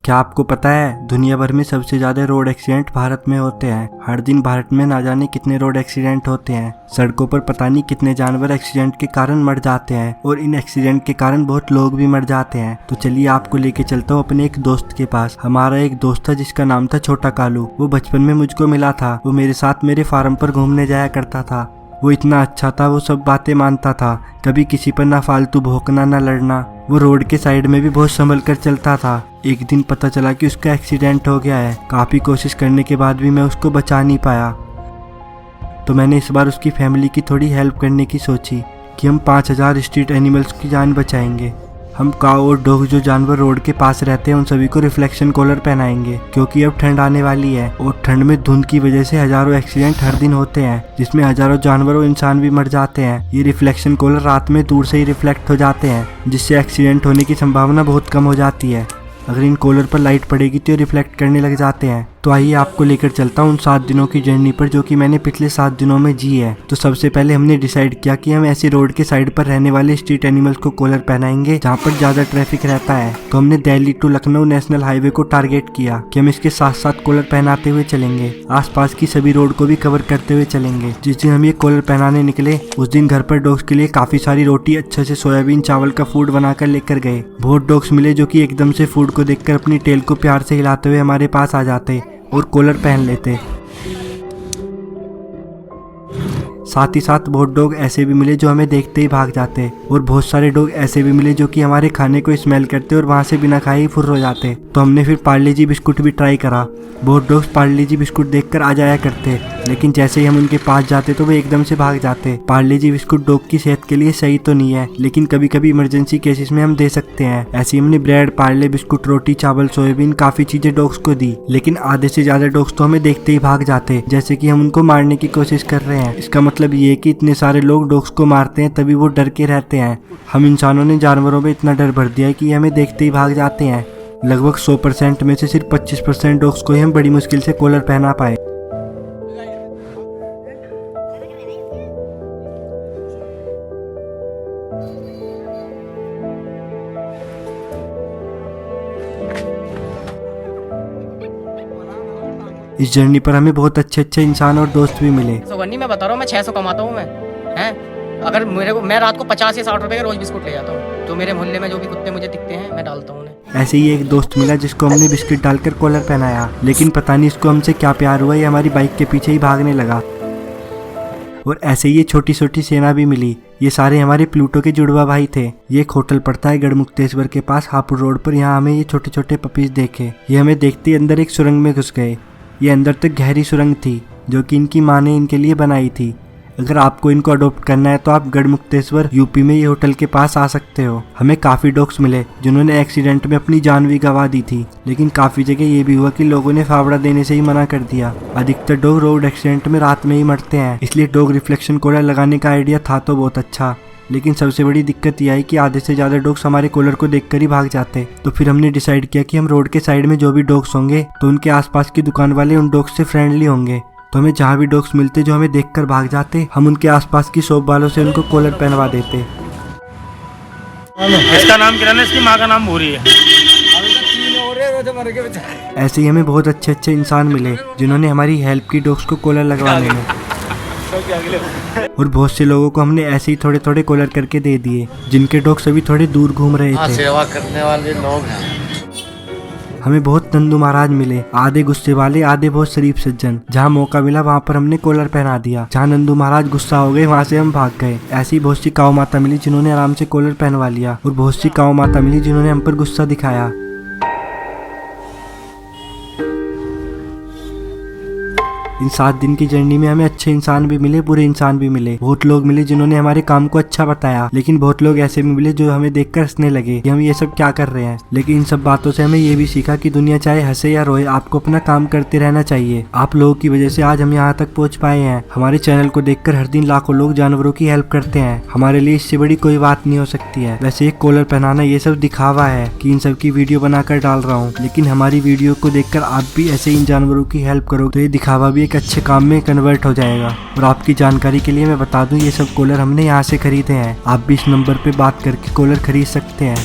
क्या आपको पता है दुनिया भर में सबसे ज्यादा रोड एक्सीडेंट भारत में होते हैं। हर दिन भारत में ना जाने कितने रोड एक्सीडेंट होते हैं। सड़कों पर पता नहीं कितने जानवर एक्सीडेंट के कारण मर जाते हैं और इन एक्सीडेंट के कारण बहुत लोग भी मर जाते हैं। तो चलिए आपको लेके चलता हूँ अपने एक दोस्त के पास। हमारा एक दोस्त था जिसका नाम था छोटा कालू। वो बचपन में मुझको मिला था। वो मेरे साथ मेरे फार्म पर घूमने जाया करता था। वो इतना अच्छा था, वो सब बातें मानता था, कभी किसी पर ना फालतू भौंकना ना लड़ना। वो रोड के साइड में भी बहुत संभल कर चलता था। एक दिन पता चला कि उसका एक्सीडेंट हो गया है। काफ़ी कोशिश करने के बाद भी मैं उसको बचा नहीं पाया। तो मैंने इस बार उसकी फैमिली की थोड़ी हेल्प करने की सोची कि हम 5000 स्ट्रीट एनिमल्स की जान बचाएंगे। हम काऊ और डॉग जो जानवर रोड के पास रहते हैं उन सभी को रिफ्लेक्शन कॉलर पहनाएंगे, क्योंकि अब ठंड आने वाली है और ठंड में धुंध की वजह से हजारों एक्सीडेंट हर दिन होते हैं, जिसमें हजारों जानवर और इंसान भी मर जाते हैं। ये रिफ्लेक्शन कॉलर रात में दूर से ही रिफ्लेक्ट हो जाते हैं, जिससे एक्सीडेंट होने की संभावना बहुत कम हो जाती है। अगर इन कॉलर पर लाइट पड़ेगी तो ये रिफ्लेक्ट करने लग जाते हैं। तो आइए आपको लेकर चलता हूँ उन 7 दिनों की जर्नी पर जो कि मैंने पिछले 7 दिनों में जी है। तो सबसे पहले हमने डिसाइड किया कि हम ऐसे रोड के साइड पर रहने वाले स्ट्रीट एनिमल्स को कॉलर पहनाएंगे जहाँ पर ज्यादा ट्रैफिक रहता है। तो हमने Delhi to Lucknow national highway को टारगेट किया कि हम इसके साथ साथ कॉलर पहनाते हुए चलेंगे। आसपास की सभी रोड को भी कवर करते हुए चलेंगे। जिस दिन हम ये कॉलर पहनाने निकले उस दिन घर पर डॉग्स के लिए काफी सारी रोटी, अच्छे से सोयाबीन चावल का फूड बनाकर लेकर गए। बहुत डॉग्स मिले जो कि एकदम से फूड को देखकर अपनी टेल को प्यार से हिलाते हुए हमारे पास आ जाते और कॉलर पहन लेते। साथ ही साथ बहुत डॉग ऐसे भी मिले जो हमें देखते ही भाग जाते और बहुत सारे डॉग ऐसे भी मिले जो कि हमारे खाने को स्मेल करते और वहां से बिना खाए ही फुर्र हो जाते। तो हमने फिर पार्ले जी बिस्कुट भी ट्राई करा। बहुत डॉग्स पार्ले जी बिस्कुट देखकर आ जाया करते, लेकिन जैसे ही हम उनके पास जाते तो वे एकदम से भाग जाते। पार्ले जी बिस्कुट डॉग की सेहत के लिए सही तो नहीं है, लेकिन कभी कभी इमरजेंसी केसेस में हम दे सकते हैं। ऐसे ही हमने ब्रेड, पार्ले बिस्कुट, रोटी, चावल, सोयाबीन काफी चीजें डॉग्स को दी, लेकिन आधे से ज्यादा डॉग्स तो हमें देखते ही भाग जाते, जैसे कि हम उनको मारने की कोशिश कर रहे हैं। इसका मतलब ये कि इतने सारे लोग डॉग्स को मारते हैं तभी वो डर के रहते हैं। हम इंसानों ने जानवरों में इतना डर भर दिया है कि हमें देखते ही भाग जाते हैं। लगभग 100% में से सिर्फ 25% डॉग्स को ही हम बड़ी मुश्किल से कॉलर पहना पाए। इस जर्नी पर हमें बहुत अच्छे अच्छे इंसान और दोस्त भी मिले। मैं बता रहा हूँ, मैं 600 कमाता हूँ मैं, हैं? अगर मैं रात को 50 या 60 रुपए का रोज बिस्कुट ले जाता हूँ, तो मेरे मोहल्ले में जो भी कुत्ते मुझे दिखते हैं मैं डालता हूँ उन्हें। ऐसे ही एक दोस्त मिला जिसको हमने बिस्किट डालकर कॉलर पहनाया, लेकिन पता नहीं इसको हमसे क्या प्यार हुआ, ये हमारी बाइक के पीछे ही भागने लगा। और ऐसे ही ये छोटी छोटी सेना भी मिली। ये सारे हमारे प्लूटो के जुड़वा भाई थे। ये एक होटल पड़ता है गढ़मुक्तेश्वर के पास हापुड़ रोड पर। यहाँ हमें ये छोटे छोटे पपीज देखे। ये हमें देखते ही अंदर एक सुरंग में घुस गए। ये अंदर तक गहरी सुरंग थी जो कि इनकी माँ ने इनके लिए बनाई थी। अगर आपको इनको अडॉप्ट करना है तो आप गढ़मुक्तेश्वर यूपी में ये होटल के पास आ सकते हो। हमें काफ़ी डॉग्स मिले जिन्होंने एक्सीडेंट में अपनी जान भी गंवा दी थी, लेकिन काफ़ी जगह ये भी हुआ कि लोगों ने फावड़ा देने से ही मना कर दिया। अधिकतर डॉग रोड एक्सीडेंट में रात में ही मरते हैं, इसलिए डॉग रिफ्लेक्शन कॉलर लगाने का आइडिया था तो बहुत अच्छा, लेकिन सबसे बड़ी दिक्कत यह आई कि आधे से ज़्यादा डॉग्स हमारे कॉलर को देखकर ही भाग जाते। तो फिर हमने डिसाइड किया कि हम रोड के साइड में जो भी डॉग्स होंगे तो उनके आसपास की दुकान वाले उन डॉग्स से फ्रेंडली होंगे। तो हमें जहाँ भी डॉग्स मिलते जो हमें देखकर भाग जाते, हम उनके आसपास की शॉप वालों से उनको कॉलर पहनवा देते। इसका नाम किरण है, इसकी माँ का नाम भूरी है। ऐसे ही हमें बहुत अच्छे अच्छे इंसान मिले जिन्होंने हमारी हेल्प की डॉग्स को कॉलर लगवाने में। और बहुत से लोगों को हमने ऐसे ही थोड़े थोड़े कॉलर करके दे दिए जिनके डॉग्स अभी थोड़े दूर घूम रहे थे। सेवा करने वाले लोग हैं। हमें बहुत नंदू महाराज मिले, आधे गुस्से वाले आधे बहुत शरीफ सज्जन। जहाँ मौका मिला वहाँ पर हमने कॉलर पहना दिया। जहाँ नंदू महाराज गुस्सा हो गए वहाँ से हम भाग गए। ऐसी ही बहुत सी काऊ माता मिली जिन्होंने आराम से कॉलर पहनवा लिया, और बहुत सी काऊ माता मिली जिन्होंने हम पर गुस्सा दिखाया। इन 7 दिन की जर्नी में हमें अच्छे इंसान भी मिले, बुरे इंसान भी मिले। बहुत लोग मिले जिन्होंने हमारे काम को अच्छा बताया, लेकिन बहुत लोग ऐसे भी मिले जो हमें देखकर हंसने लगे कि हम ये सब क्या कर रहे हैं। लेकिन इन सब बातों से हमें ये भी सीखा कि दुनिया चाहे हंसे या रोए, आपको अपना काम करते रहना चाहिए। आप लोगों की वजह से आज हम यहाँ तक पहुँच पाए हैं। हमारे चैनल को देखकर हर दिन लाखों लोग जानवरों की हेल्प करते हैं। हमारे लिए इससे बड़ी कोई बात नहीं हो सकती है। वैसे एक कॉलर पहनाना ये सब दिखावा है कि इन सब की वीडियो बनाकर डाल रहा हूँ, लेकिन हमारी वीडियो को देखकर आप भी ऐसे इन जानवरों की हेल्प करो तो ये दिखावा भी एक अच्छे काम में कन्वर्ट हो जाएगा। और आपकी जानकारी के लिए मैं बता दूं, ये सब कॉलर हमने यहाँ से खरीदे हैं। आप भी इस नंबर पे बात करके कॉलर खरीद सकते हैं।